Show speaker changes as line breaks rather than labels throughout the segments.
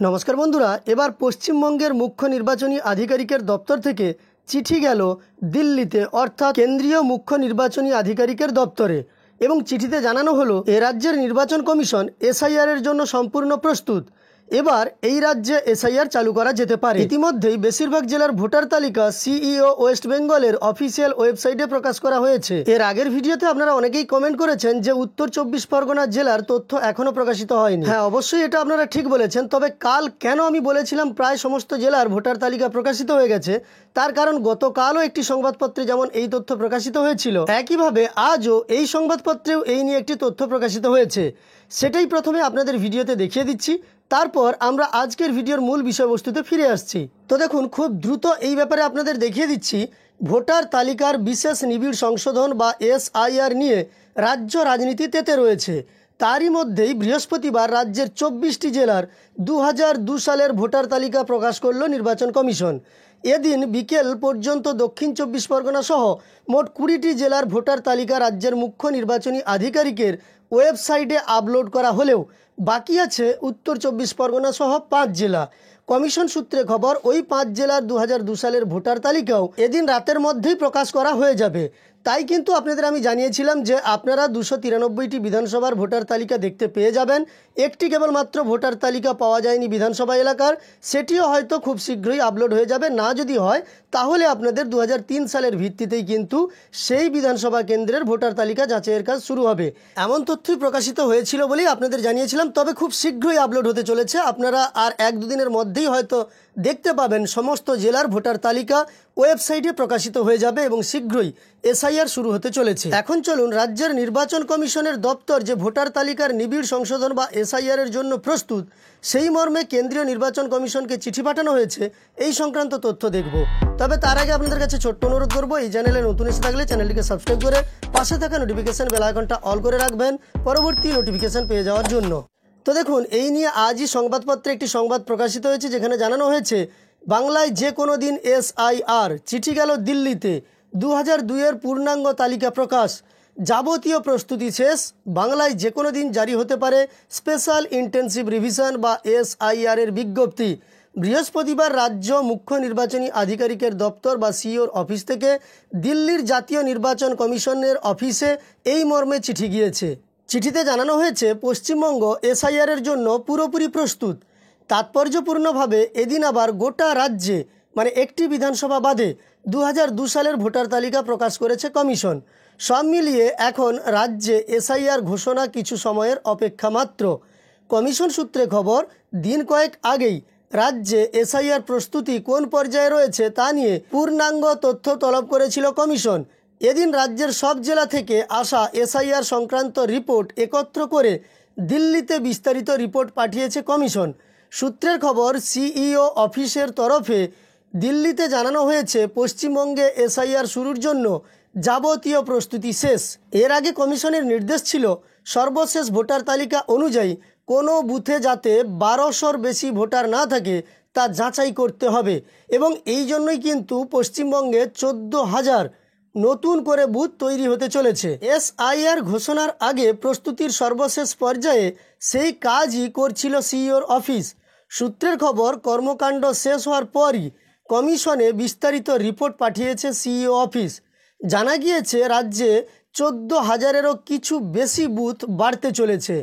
নমস্কার বন্ধুরা, এবার পশ্চিমবঙ্গের মুখ্য নির্বাচনী আধিকারিকের দপ্তর থেকে চিঠি গেল দিল্লিতে, অর্থাৎ কেন্দ্রীয় মুখ্য নির্বাচনী আধিকারিকের দপ্তরে, এবং চিঠিতে জানানো হলো এ রাজ্যের নির্বাচন কমিশন এসআইআর এর জন্য সম্পূর্ণ প্রস্তুত। এবার এই রাজ্যে এসআইআর চালু করা যেতে পারে। ইতিমধ্যেই বেশিরভাগ জেলার ভোটার তালিকা সিইও ওয়েস্ট বেঙ্গলের অফিসিয়াল ওয়েবসাইটে প্রকাশ করা হয়েছে। এর আগের ভিডিওতে আপনারা অনেকেই কমেন্ট করেছেন যে উত্তর 24 পরগনা জেলার তথ্য এখনো প্রকাশিত হয়নি। হ্যাঁ, অবশ্যই এটা আপনারা ঠিক বলেছেন। তবে কাল কেন আমি বলেছিলাম প্রায় সমস্ত জেলার ভোটার তালিকা প্রকাশিত হয়ে গেছে, তার কারণ গতকালও একটি সংবাদপত্রে যেমন এই তথ্য প্রকাশিত হয়েছিল, একইভাবে আজও এই সংবাদপত্রেও এই নিয়ে একটি তথ্য প্রকাশিত হয়েছে। সেটাই প্রথমে আপনাদের ভিডিওতে দেখিয়ে দিচ্ছি, তারপর আমরা আজকের ভিডিওর মূল বিষয়বস্তুতে ফিরে আসছি। তো দেখুন, খুব দ্রুত এই ব্যাপারে আপনাদের দেখিয়ে দিচ্ছি। ভোটার তালিকার বিশেষ নিবিড় সংশোধন বা এসআইআর নিয়ে রাজ্য রাজনীতি তেতে রয়েছে। তারই মধ্যেই বৃহস্পতিবার রাজ্যের 24টি জেলার 2002 সালের ভোটার তালিকা প্রকাশ করল নির্বাচন কমিশন। এদিন বিকেল পর্যন্ত দক্ষিণ 24 পরগনা সহ মোট 20টি জেলার ভোটার তালিকা রাজ্যের মুখ্য নির্বাচনী আধিকারিকের ওয়েবসাইটে আপলোড করা হলেও বাকি আছে উত্তর 24 পরগনা সহ 5 জেলা। কমিশন সূত্রে খবর, ওই 5 জেলার 2002 সালের ভোটার তালিকাও এদিন রাতের মধ্যেই প্রকাশ করা হয়ে যাবে। তাই কিন্তু আপনাদের আমি জানিয়েছিলাম যে আপনারা 293টি বিধানসভার ভোটার তালিকা দেখতে পেয়ে যাবেন। একটি কেবলমাত্র ভোটার তালিকা পাওয়া যায়নি বিধানসভা এলাকার, সেটিও হয়তো খুব শীঘ্রই আপলোড হয়ে যাবে। না যদি হয় তাহলে আপনাদের 2003 সালের ভিত্তিতেই কিন্তু সেই বিধানসভা কেন্দ্রের ভোটার তালিকা যাচাইয়ের কাজ শুরু হবে। এমন তথ্যই প্রকাশিত হয়েছিল বলেই আপনাদের জানিয়েছিলাম। তবে খুব শীঘ্রই আপলোড হতে চলেছে। আপনারা আর 1-2 দিনের মধ্যেই হয়তো দেখতে পাবেন সমস্ত জেলার ভোটার তালিকা ওয়েবসাইটে প্রকাশিত হয়ে যাবে এবং শীঘ্রই এসআইআর শুরু হতে চলেছে। এখন চলুন, রাজ্যের নির্বাচন কমিশনের দপ্তর যে ভোটার তালিকার নিবিড় সংশোধন বা এসআইআর এর জন্য প্রস্তুত, সেই মর্মে কেন্দ্রীয় নির্বাচন কমিশনকে চিঠি পাঠানো হয়েছে, এই সংক্রান্ত তথ্য দেখব। তবে তার আগে আপনাদের কাছে ছোট্ট অনুরোধ করব, এই চ্যানেলে নতুন এসে থাকলে চ্যানেলটিকে সাবস্ক্রাইব করে পাশে থাকা নোটিফিকেশন বেল আইকনটা অল করে রাখবেন পরবর্তী নোটিফিকেশন পেয়ে যাওয়ার জন্য। তো দেখুন, এই নিয়ে আজই সংবাদপত্রে একটি সংবাদ প্রকাশিত হয়েছে, যেখানে জানানো হয়েছে বাংলায় যে কোনো দিন এসআইআর, চিঠি গেল দিল্লিতে, 2002-এর পূর্ণাঙ্গ তালিকা প্রকাশ, যাবতীয় প্রস্তুতি শেষ, বাংলায় যে কোনো দিন জারি হতে পারে স্পেশাল ইন্টেন্সিভ রিভিশন বা এসআইআর এর বিজ্ঞপ্তি। বৃহস্পতিবার রাজ্য মুখ্য নির্বাচনী আধিকারিকের দপ্তর বা সিইওর অফিস থেকে দিল্লির জাতীয় নির্বাচন কমিশনের অফিসে এই মর্মে চিঠি গিয়েছে। চিঠিতে জানানো হয়েছে পশ্চিমবঙ্গ এসআইআর এর জন্য পুরোপুরি প্রস্তুত। তাৎপর্যপূর্ণভাবে এদিন আবার গোটা রাজ্যে, মানে একটি বিধানসভা বাদে, 2002 সালের ভোটার তালিকা প্রকাশ করেছে কমিশন। সব মিলিয়ে এখন রাজ্যে এসআইআর ঘোষণা কিছু সময়ের অপেক্ষা মাত্র। কমিশন সূত্রে খবর, দিন কয়েক আগেই রাজ্যে এসআইআর প্রস্তুতি কোন পর্যায়ে রয়েছে তা নিয়ে পূর্ণাঙ্গ তথ্য তলব করেছিল কমিশন। এদিন রাজ্যের সব জেলা থেকে আসা এসআইআর সংক্রান্ত রিপোর্ট একত্র করে দিল্লিতে বিস্তারিত রিপোর্ট পাঠিয়েছে কমিশন। সূত্রের খবর, সিইও অফিসের তরফে দিল্লিতে জানানো হয়েছে পশ্চিমবঙ্গে এসআইআর শুরুর জন্য যাবতীয় প্রস্তুতি শেষ। এর আগে কমিশনের নির্দেশ ছিল সর্বশেষ ভোটার তালিকা অনুযায়ী কোনো বুথে যাতে 1200-র বেশি ভোটার না থাকে তা যাচাই করতে হবে, এবং এই জন্যই কিন্তু পশ্চিমবঙ্গে 14,000 নতুন করে বুথ তৈরি হতে চলেছে। এসআইআর ঘোষণার আগে প্রস্তুতির সর্বশেষ পর্যায়ে সেই কাজই করছিল সিইওর অফিস। সূত্রের খবর, কর্মকাণ্ড শেষ হওয়ার পরই কমিশনে বিস্তারিত রিপোর্ট পাঠিয়েছে সিইও অফিস। জানা গিয়েছে রাজ্যে 14,000-এরও কিছু বেশি বুথ বাড়তে চলেছে।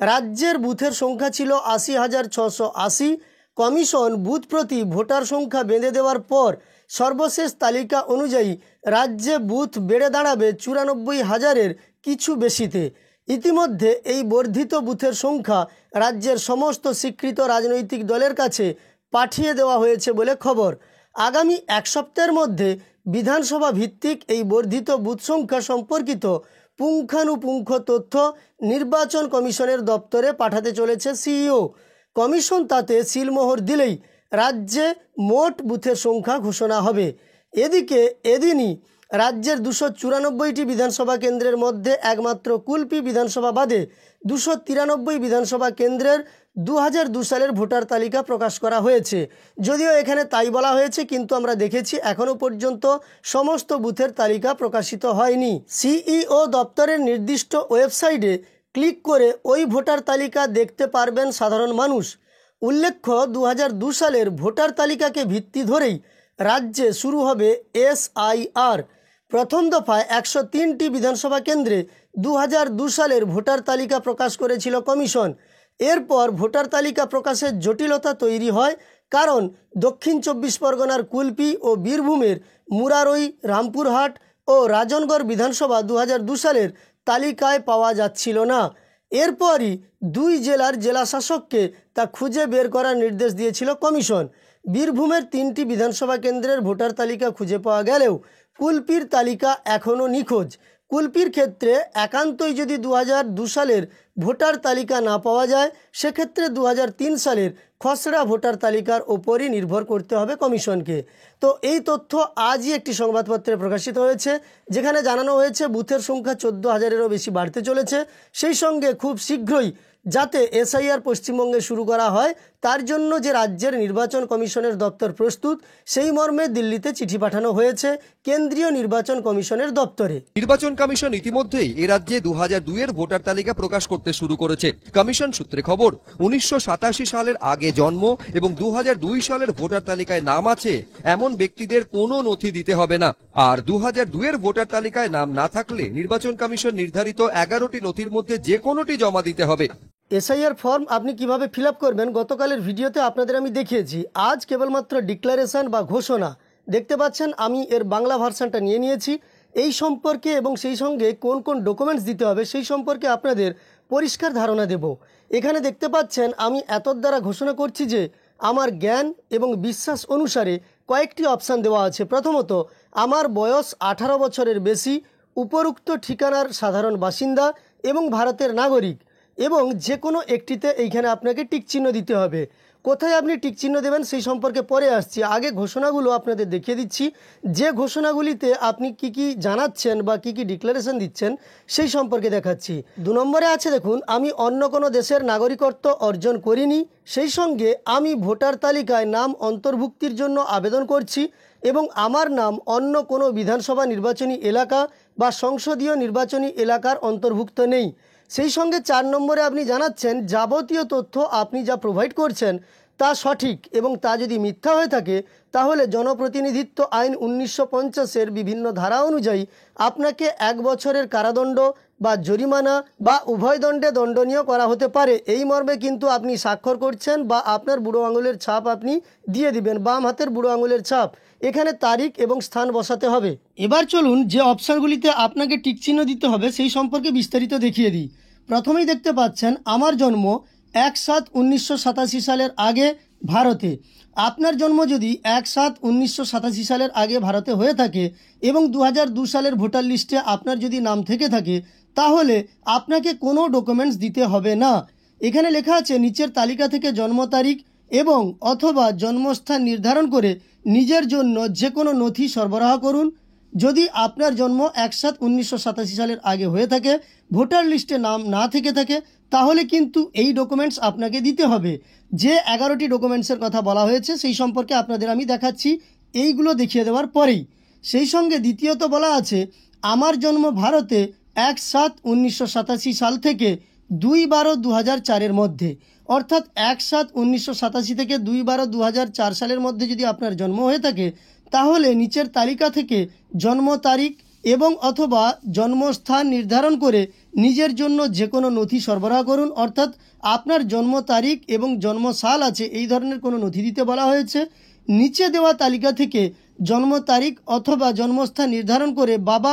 রাজ্যের বুথের সংখ্যা ছিল 80,680। কমিশন বুথ প্রতি ভোটার সংখ্যা বেঁধে দেওয়ার পর সর্বশেষ তালিকা অনুযায়ী রাজ্যে বুথ বেড়ে দাঁড়াবে 94,000-এর কিছু বেশিতে। ইতিমধ্যে এই বর্ধিত বুথের সংখ্যা রাজ্যের সমস্ত স্বীকৃত রাজনৈতিক দলের কাছে পাঠিয়ে দেওয়া হয়েছে বলে খবর। আগামী 1 সপ্তাহের মধ্যে বিধানসভা ভিত্তিক এই বর্ধিত বুথ সংখ্যা সম্পর্কিত পুঙ্খানুপুঙ্খ তথ্য নির্বাচন কমিশনের দপ্তরে পাঠাতে চলেছে সিইও। কমিশন তাতে সিলমোহর দিলেই রাজ্যে মোট বুথের সংখ্যা ঘোষণা হবে। এদিকে এদিনই রাজ্যের 294টি বিধানসভা কেন্দ্রের মধ্যে একমাত্র কুলপি বিধানসভা বাদে 293 বিধানসভা কেন্দ্রের 2002 সালের ভোটার তালিকা প্রকাশ করা হয়েছে। যদিও এখানে তাই বলা হয়েছে, কিন্তু আমরা দেখেছি এখনও পর্যন্ত সমস্ত বুথের তালিকা প্রকাশিত হয়নি। সিইও দপ্তরের নির্দিষ্ট ওয়েবসাইটে ক্লিক করে ওই ভোটার তালিকা দেখতে পারবেন সাধারণ মানুষ। উল্লেখ্য 2002 সালের ভোটার তালিকাকে ভিত্তি ধরেই রাজ্যে শুরু হবে SIR। প্রথম দফায় 103টি বিধানসভা কেন্দ্রে 2002 সালের ভোটার তালিকা প্রকাশ করেছিল কমিশন। এরপর ভোটার তালিকা প্রকাশের জটিলতা তৈরি হয়, কারণ দক্ষিণ 24 পরগনার কুলপি ও বীরভূমের মুরারই, রামপুরহাট ও রাজনগর বিধানসভা 2002 সালের তালিকায় পাওয়া যাচ্ছিল না। এরপরই দুই জেলার জেলাশাসককে তা খুঁজে বের করার নির্দেশ দিয়েছিল কমিশন। বীরভূমের 3টি বিধানসভা কেন্দ্রের ভোটার তালিকা খুঁজে পাওয়া গেলেও কুলপির তালিকা এখনও নিখোঁজ। কুলপির ক্ষেত্রে একান্তই যদি 2002 সালের ভোটার তালিকা না পাওয়া যায়, সেক্ষেত্রে 2003 সালের খসড়া ভোটার তালিকার ওপরই নির্ভর করতে হবে কমিশনকে। তো এই তথ্য আজই একটি সংবাদপত্রে প্রকাশিত হয়েছে, যেখানে জানানো হয়েছে বুথের সংখ্যা 14,000-এরও বেশি বাড়তে চলেছে। সেই সঙ্গে খুব শীঘ্রই যাতে SIR পশ্চিমবঙ্গে শুরু করা হয়, তার জন্য যে রাজ্যের নির্বাচন কমিশনের দপ্তর প্রস্তুত, সেই মর্মে দিল্লিতে চিঠি পাঠানো হয়েছে কেন্দ্রীয় নির্বাচন কমিশনের দপ্তরে।
নির্বাচন কমিশন ইতিমধ্যেই এ রাজ্যে 2002-এর ভোটার তালিকা প্রকাশ করতে শুরু করেছে। কমিশন সূত্রে খবর, 1987 সালের আগে জন্ম এবং 2002 সালের ভোটার তালিকায় নাম আছে এমন ব্যক্তিদের কোনো নথি দিতে হবে না। আর 2002-এর ভোটার তালিকায় নাম না থাকলে নির্বাচন কমিশন নির্ধারিত 11টি নথির মধ্যে যে কোনোটি জমা দিতে হবে।
SIR ফর্ম আপনি কিভাবে ফিল আপ করবেন গতকালের ভিডিওতে আপনাদের আমি দেখিয়েছি। আজ কেবলমাত্র ডিক্লারেশন বা ঘোষণা দেখতে পাচ্ছেন, আমি এর বাংলা ভার্সানটা নিয়ে নিয়েছি। এই সম্পর্কে এবং সেই সঙ্গে কোন কোন ডকুমেন্টস দিতে হবে সেই সম্পর্কে আপনাদের পরিষ্কার ধারণা দেব। এখানে দেখতে পাচ্ছেন আমি এতর দ্বারা ঘোষণা করছি যে আমার জ্ঞান এবং বিশ্বাস অনুসারে কয়েকটি অপশান দেওয়া আছে। প্রথমত, আমার বয়স 18 বছরের বেশি, উপরোক্ত ঠিকানার সাধারণ বাসিন্দা এবং ভারতের নাগরিক, এবং যে কোনো একটিতে এইখানে আপনাকে টিকচিহ্ন দিতে হবে। কোথায় আপনি টিকচিহ্ন দেবেন সেই সম্পর্কে পরে আসছি, আগে ঘোষণাগুলো আপনাদের দেখিয়ে দিচ্ছি। যে ঘোষণাগুলিতে আপনি কি কি জানাচ্ছেন বা কি কি ডিক্লারেশন দিচ্ছেন সেই সম্পর্কে দেখাচ্ছি। 2 নম্বরে আছে, দেখুন, আমি অন্য কোনো দেশের নাগরিকত্ব অর্জন করিনি, সেই সঙ্গে আমি ভোটার তালিকায় নাম অন্তর্ভুক্তির জন্য আবেদন করছি এবং আমার নাম অন্য কোনো বিধানসভা নির্বাচনী এলাকা বা সংসদীয় নির্বাচনী এলাকার অন্তর্ভুক্ত নেই। সেই সঙ্গে 4 নম্বরে আপনি জানাচ্ছেন যাবতীয় তথ্য আপনি যা প্রোভাইড করছেন তা সঠিক, এবং তা যদি মিথ্যা হয়ে থাকে তাহলে জনপ্রতিনিধিত্ব আইন 1950-এর বিভিন্ন ধারা অনুযায়ী আপনাকে 1 বছরের কারাদণ্ড বা জরিমানা বা উভয় দণ্ডে দণ্ডনীয় করা হতে পারে। এই মর্মে কিন্তু আপনি স্বাক্ষর করছেন বা আপনার বুড়ো আঙুলের ছাপ আপনি দিয়ে দিবেন, বাম হাতের বুড়ো আঙুলের ছাপ। এখানে তারিখ এবং স্থান বসাতে হবে। এবার চলুন যে অপশানগুলিতে আপনাকে টিকচিহ্ন দিতে হবে সেই সম্পর্কে বিস্তারিত দেখিয়ে দিই। প্রথমেই দেখতে পাচ্ছেন আমার জন্ম 1/7/1987 সালের আগে ভারতে। আপনার জন্ম যদি 1/7/1987 সালের আগে ভারতে হয়ে থাকে এবং 2002 সালের ভোটার লিস্টে আপনার যদি নাম থেকে থাকে, তাহলে আপনাকে কোনো ডকুমেন্টস দিতে হবে না। এখানে লেখা আছে নিচের তালিকা থেকে জন্ম তারিখ এবং অথবা জন্মস্থান নির্ধারণ করে নিজের জন্য যে কোনো নথি সরবরাহ করুন। যদি আপনার জন্ম 1/7/1987 সালের আগে হয়ে থাকে, ভোটার লিস্টে নাম না থেকে থাকে, তাহলে কিন্তু এই ডকুমেন্টস আপনাকে দিতে হবে। যে 11টি ডকুমেন্টসের কথা বলা হয়েছে সেই সম্পর্কে আপনাদের আমি দেখাচ্ছি এইগুলো দেখিয়ে দেওয়ার পরেই। সেই সঙ্গে দ্বিতীয়ত বলা আছে আমার জন্ম ভারতে 1/7/1987 সাল থেকে 2/12/2004-এর মধ্যে, অর্থাৎ 1/7/1987 থেকে 2/12/2004 সালের মধ্যে যদি আপনার জন্ম হয়ে থাকে, তাহলে নিচের তালিকা থেকে জন্ম তারিখ এবং অথবা জন্মস্থান নির্ধারণ করে নিজের জন্য যে কোনো নথি সরবরাহ করুন। অর্থাৎ আপনার জন্ম তারিখ এবং জন্ম সাল আছে এই ধরনের কোনো নথি দিতে বলা হয়েছে। নিচে দেওয়া তালিকা থেকে জন্ম তারিখ অথবা জন্মস্থান নির্ধারণ করে বাবা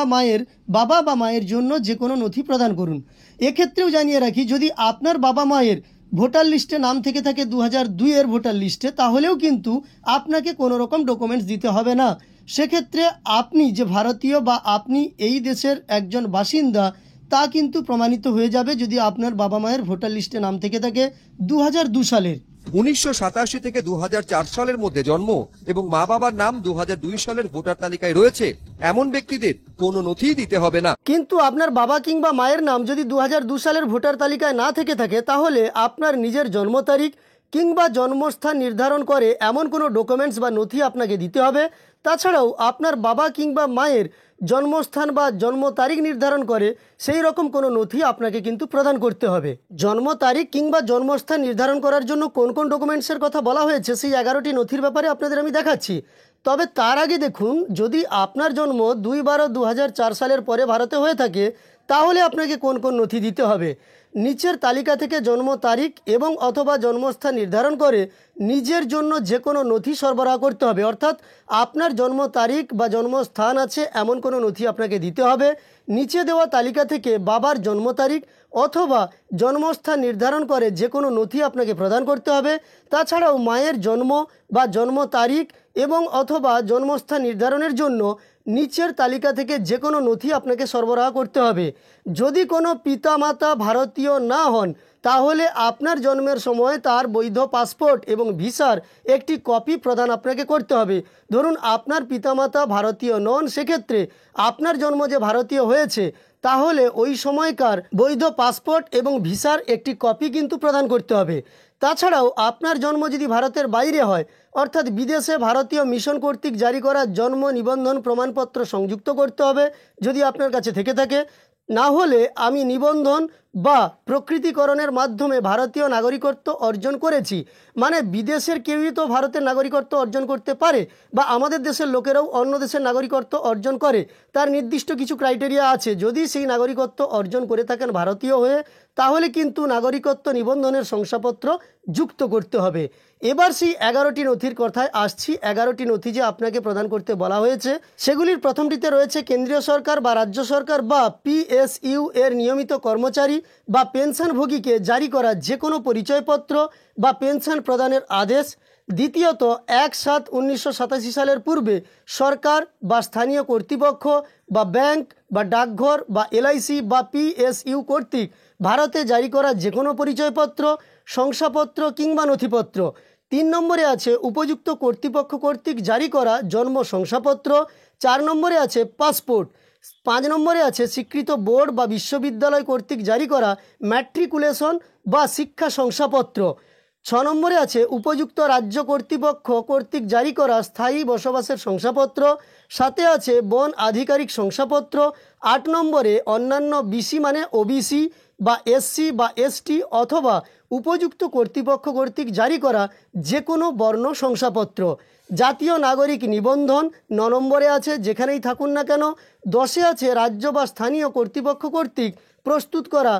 বা মায়ের জন্য যে কোনো নথি প্রদান করুন। এক্ষেত্রেও জানিয়ে রাখি, যদি আপনার বাবা মায়ের ভোটার লিস্টে নাম থেকে থাকে 2002-এর ভোটার লিস্টে, তাহলেও কিন্তু আপনাকে কোনো রকম ডকুমেন্টস দিতে হবে না। সেক্ষেত্রে আপনি যে ভারতীয় বা আপনি এই দেশের একজন বাসিন্দা তা কিন্তু প্রমাণিত হয়ে যাবে যদি আপনার বাবা মায়ের ভোটার লিস্টে নাম থেকে থাকে 2002 সালের।
1987 থেকে 2004 সালের মধ্যে জন্ম এবং মা বাবার নাম 2002 সালের ভোটার তালিকায় রয়েছে এমন ব্যক্তিদের কোনো নথি দিতে হবে না।
কিন্তু আপনার বাবা কিংবা মায়ের নাম যদি 2002 সালের ভোটার তালিকায় না থেকে থাকে, তাহলে আপনার নিজের জন্ম তারিখ কিংবা জন্মস্থান নির্ধারণ করে এমন কোনো ডকুমেন্টস বা নথি আপনাকে দিতে হবে। তাছাড়াও আপনার বাবা কিংবা মায়ের জন্মস্থান বা জন্ম তারিখ নির্ধারণ করে সেই রকম কোনো নথি আপনাকে কিন্তু প্রদান করতে হবে। জন্ম তারিখ কিংবা জন্মস্থান নির্ধারণ করার জন্য কোন কোন ডকুমেন্টসের কথা বলা হয়েছে সেই 11টি নথির ব্যাপারে আপনাদের আমি দেখাচ্ছি। তবে তার আগে দেখুন, যদি আপনার জন্ম 2/12/2004 সালের পরে ভারতে হয়ে থাকে তাহলে আপনাকে কোন কোন নথি দিতে হবে। নিচের তালিকা থেকে জন্ম তারিখ এবং অথবা জন্মস্থান নির্ধারণ করে নিজের জন্য যে কোনো নথি সরবরাহ করতে হবে। অর্থাৎ আপনার জন্ম তারিখ বা জন্মস্থান আছে এমন কোনো নথি আপনাকে দিতে হবে। নিচে দেওয়া তালিকা থেকে বাবার জন্ম তারিখ অথবা জন্মস্থান নির্ধারণ করে যে কোনো নথি আপনাকে প্রদান করতে হবে। তাছাড়াও মায়ের জন্ম বা জন্ম তারিখ এবং অথবা জন্মস্থান নির্ধারণের জন্য নিচের তালিকা থেকে যে কোনো নথি আপনাকে সরবরাহ করতে হবে। যদি কোনো পিতামাতা ভারতীয় না হন তাহলে আপনার জন্মের সময় তার বৈধ পাসপোর্ট এবং ভিসার একটি কপি প্রদান আপনাকে করতে হবে। ধরুন আপনার পিতামাতা ভারতীয় নন, সেক্ষেত্রে আপনার জন্ম যে ভারতীয় হয়েছে তাহলে ওই সময়কার বৈধ পাসপোর্ট এবং ভিসার একটি কপি কিন্তু প্রদান করতে হবে। তাছাড়াও আপনার জন্ম যদি ভারতের বাইরে হয় অর্থাৎ বিদেশে ভারতীয় মিশন কর্তৃক জারি করা জন্ম নিবন্ধন প্রমাণপত্র সংযুক্ত করতে হবে যদি আপনার কাছে থেকে থাকে। না হলে আমি নিবন্ধন বা প্রকৃতিকরণের মাধ্যমে ভারতীয় নাগরিকত্ব অর্জন করেছি, মানে বিদেশের কেউই তো ভারতের নাগরিকত্ব অর্জন করতে পারে বা আমাদের দেশের লোকেরাও অন্য দেশের নাগরিকত্ব অর্জন করে। তার নির্দিষ্ট কিছু ক্রাইটেরিয়া আছে। যদি সেই নাগরিকত্ব অর্জন করে থাকেন ভারতীয় হয়ে তাহলে কিন্তু নাগরিকত্ব নিবন্ধনের শংসাপত্র যুক্ত করতে হবে। এবার সেই 11টি নথির কথায় আসছি। 11টি নথি যে আপনাকে প্রদান করতে বলা হয়েছে সেগুলির প্রথমটিতে রয়েছে কেন্দ্রীয় সরকার বা রাজ্য সরকার বা PSU এর নিয়মিত কর্মচারী বা পেনশনভোগীকে জারি করা যে কোনো পরিচয়পত্র বা পেনশন প্রদানের আদেশ। দ্বিতীয়ত 1/7/1987 সালের পূর্বে সরকার বা স্থানীয় কর্তৃপক্ষ বা ব্যাংক বা ডাকঘর বা LIC বা PSU কর্তৃক ভারতে জারি করা যে কোনো পরিচয়পত্র, শংসাপত্র কিংবা নথিপত্র। 3 নম্বরে আছে উপযুক্ত কর্তৃপক্ষ কর্তৃক জারি করা জন্ম শংসাপত্র। 4 নম্বরে আছে পাসপোর্ট। 5 নম্বরে আছে স্বীকৃত বোর্ড বা বিশ্ববিদ্যালয় কর্তৃক জারি করা ম্যাট্রিকুলেশন বা শিক্ষা শংসাপত্র। 6 নম্বরে আছে উপযুক্ত রাজ্য কর্তৃপক্ষ কর্তৃক জারি করা স্থায়ী বসবাসের শংসাপত্র, সাথে আছে বন আধিকারিক শংসাপত্র। 8 নম্বরে অন্যান্য BC মানে OBC বা SC বা ST অথবা উপযুক্ত কর্তৃপক্ষ কর্তৃক জারি করা যে কোনো বর্ণ শংসাপত্র। জাতীয় নাগরিক নিবন্ধন 9 নম্বরে আছে, যেখানেই থাকুন না কেন। 10-এ আছে রাজ্য বা স্থানীয় কর্তৃপক্ষ কর্তৃক প্রস্তুত করা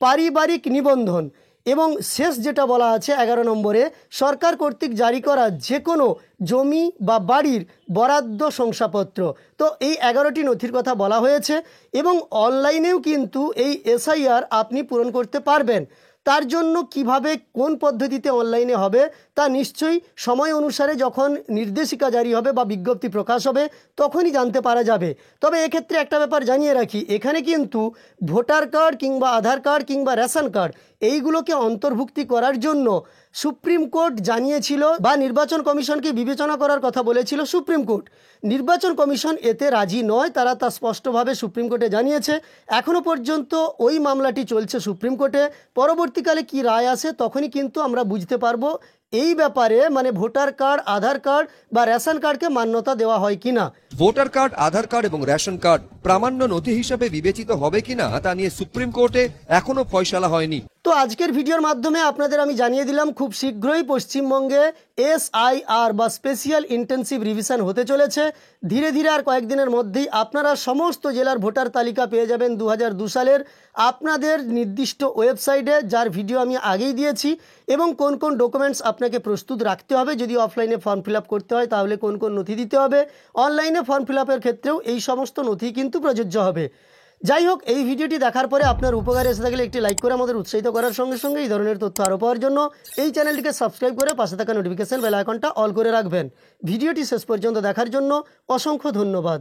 পারিবারিক নিবন্ধন। এবং শেষ যেটা বলা আছে 11 নম্বরে সরকার কর্তৃক জারি করা যে কোনো জমি বা বাড়ির বরাদ্দ শংসাপত্র। তো এই 11টি নথির কথা বলা হয়েছে এবং অনলাইনেও কিন্তু এই SIR আপনি পূরণ করতে পারবেন। তার জন্য কিভাবে কোন পদ্ধতিতে অনলাইনে হবে তা নিশ্চয়ই সময় অনুসারে যখন নির্দেশিকা জারি হবে বা বিজ্ঞপ্তি প্রকাশ হবে তখনই জানতে পারা যাবে। তবে এক্ষেত্রে একটা ব্যাপার জানিয়ে রাখি, এখানে কিন্তু ভোটার কার্ড কিংবা আধার কার্ড কিংবা রেশন কার্ড এইগুলোকে অন্তর্ভুক্তি করার জন্য সুপ্রিম কোর্ট জানিয়েছিল বা নির্বাচন কমিশনকে বিবেচনা করার কথা বলেছিল সুপ্রিম কোর্ট। নির্বাচন কমিশন এতে রাজি নয়, তারা তা স্পষ্টভাবে সুপ্রিম কোর্টে জানিয়েছে। এখনও পর্যন্ত ওই মামলাটি চলছে সুপ্রিম কোর্টে। পরবর্তীকালে কি রায় আসে তখনই কিন্তু আমরা বুঝতে পারবো এই ব্যাপারে, মানে ভোটার কার্ড, আধার কার্ড বা রেশন কার্ডকে মান্যতা দেওয়া হয় কিনা।
ভোটার কার্ড, আধার কার্ড এবং রেশন কার্ড প্রামাণ্য নথি হিসাবে বিবেচিত হবে কিনা তা নিয়ে সুপ্রিম কোর্টে এখনো ফয়সালা হয়নি।
তো আজকের ভিডিওর মাধ্যমে আপনাদের আমি জানিয়ে দিলাম খুব শীঘ্রই পশ্চিমবঙ্গে SIR বা স্পেশাল ইন্টেনসিভ রিভিশন হতে চলেছে। ধীরে ধীরে আর কয়েকদিনের মধ্যেই আপনারা সমস্ত জেলার ভোটার তালিকা পেয়ে যাবেন 2002 সালের আপনাদের নির্দিষ্ট ওয়েবসাইটে, যার ভিডিও আমি আগেই দিয়েছি, এবং কোন কোন ডকুমেন্টস আপনাকে প্রস্তুত রাখতে হবে। যদি অফলাইনে ফর্ম ফিল আপ করতে হয় তাহলে কোন কোন নথি দিতে হবে, অনলাইনে ফর্ম ফিল আপের ক্ষেত্রেও এই সমস্ত নথি কিন্তু প্রযোজ্য হবে। যাই হোক, এই ভিডিওটি দেখার পরে আপনার উপকারে এসে থাকলে একটি লাইক করে আমাদের উৎসাহিত করার সঙ্গে সঙ্গে এই ধরনের তথ্য আরও পাওয়ার জন্য এই চ্যানেলটিকে সাবস্ক্রাইব করে পাশে থাকা নোটিফিকেশন বেল আইকনটা অল করে রাখবেন। ভিডিওটি শেষ পর্যন্ত দেখার জন্য অসংখ্য ধন্যবাদ।